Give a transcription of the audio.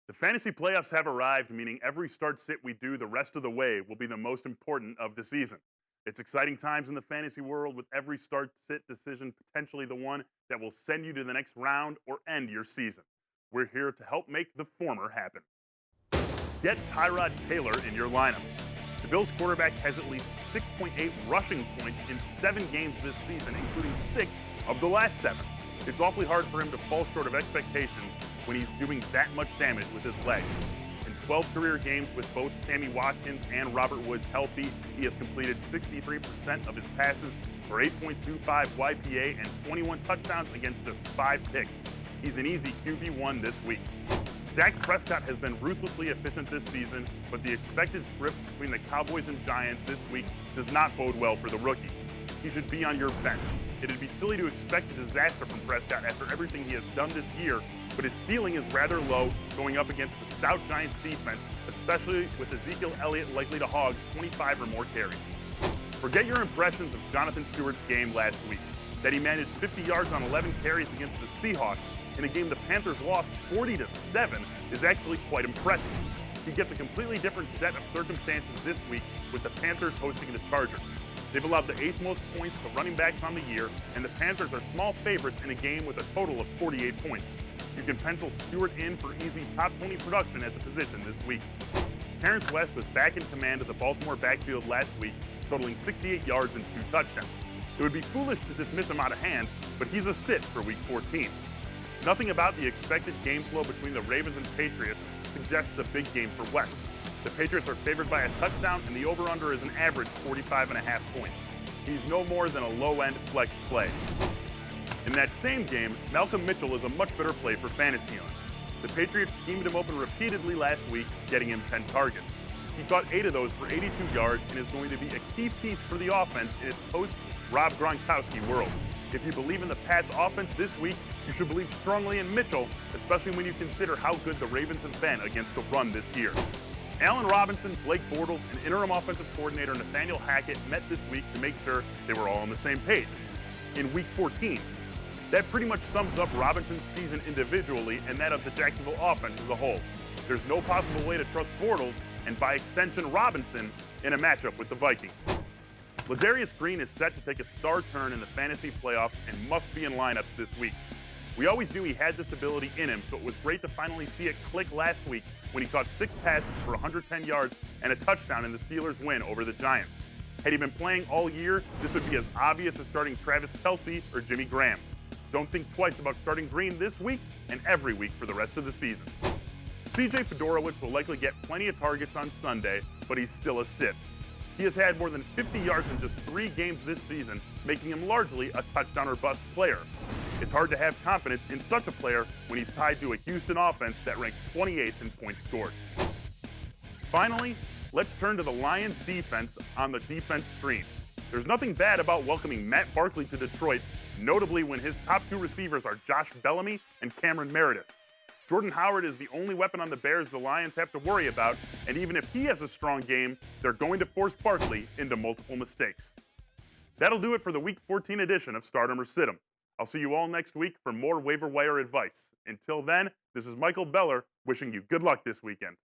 The fantasy playoffs have arrived, meaning every start sit we do the rest of the way will be the most important of the season. It's exciting times in the fantasy world with every start sit decision potentially the one that will send you to the next round or end your season. We're here to help make the former happen. Get Tyrod Taylor in your lineup. The Bills quarterback has at least 6.8 rushing points in 7 games this season, including 6 of the last 7. It's awfully hard for him to fall short of expectations when he's doing that much damage with his legs. In 12 career games with both Sammy Watkins and Robert Woods healthy, he has completed 63% of his passes for 8.25 YPA and 21 touchdowns against just 5 picks. He's an easy QB1 this week. Dak Prescott has been ruthlessly efficient this season, but the expected script between the Cowboys and Giants this week does not bode well for the rookie. He should be on your bench. It'd be silly to expect a disaster from Prescott after everything he has done this year, but his ceiling is rather low going up against the stout Giants defense, especially with Ezekiel Elliott likely to hog 25 or more carries. Forget your impressions of Jonathan Stewart's game last week. That he managed 50 yards on 11 carries against the Seahawks in a game the Panthers lost 40-7 is actually quite impressive. He gets a completely different set of circumstances this week with the Panthers hosting the Chargers. They've allowed the 8th most points to running backs on the year, and the Panthers are small favorites in a game with a total of 48 points. You can pencil Stewart in for easy top 20 production at the position this week. Terrence West was back in command of the Baltimore backfield last week, totaling 68 yards and 2 touchdowns. It would be foolish to dismiss him out of hand, but he's a sit for Week 14. Nothing about the expected game flow between the Ravens and Patriots suggests a big game for West. The Patriots are favored by a touchdown, and the over-under is an average 45.5 points. He's no more than a low-end flex play. In that same game, Malcolm Mitchell is a much better play for fantasy owners. The Patriots schemed him open repeatedly last week, getting him 10 targets. He caught 8 of those for 82 yards and is going to be a key piece for the offense in its post-Rob Gronkowski world. If you believe in the Pats offense this week, you should believe strongly in Mitchell, especially when you consider how good the Ravens have been against the run this year. Allen Robinson, Blake Bortles, and interim offensive coordinator Nathaniel Hackett met this week to make sure they were all on the same page. In Week 14, that pretty much sums up Robinson's season individually and that of the Jacksonville offense as a whole. There's no possible way to trust Bortles, and by extension Robinson, in a matchup with the Vikings. LADARIUS Green is set to take a star turn in the fantasy playoffs and must be in lineups this week. We always knew he had this ability in him, so it was great to finally see it click last week when he caught 6 passes for 110 yards and a touchdown in the Steelers' win over the Giants. Had he been playing all year, this would be as obvious as starting Travis Kelce or Jimmy Graham. Don't think twice about starting Green this week and every week for the rest of the season. CJ FIEDOROWICZ will likely get plenty of targets on Sunday, but he's still a sit. He has had more than 50 yards in just 3 games this season, making him largely a touchdown or bust player. It's hard to have confidence in such a player when he's tied to a Houston offense that ranks 28th in points scored. Finally, let's turn to the Lions defense on the defense screen. There's nothing bad about welcoming Matt Barkley to Detroit, notably when his top 2 receivers are Josh Bellamy and Cameron Meredith. Jordan Howard is the only weapon on the Bears the Lions have to worry about, and even if he has a strong game, they're going to force Barkley into multiple mistakes. That'll do it for the Week 14 edition of Stardom or Sit 'em. I'll see you all next week for more waiver wire advice. Until then, this is Michael Beller wishing you good luck this weekend.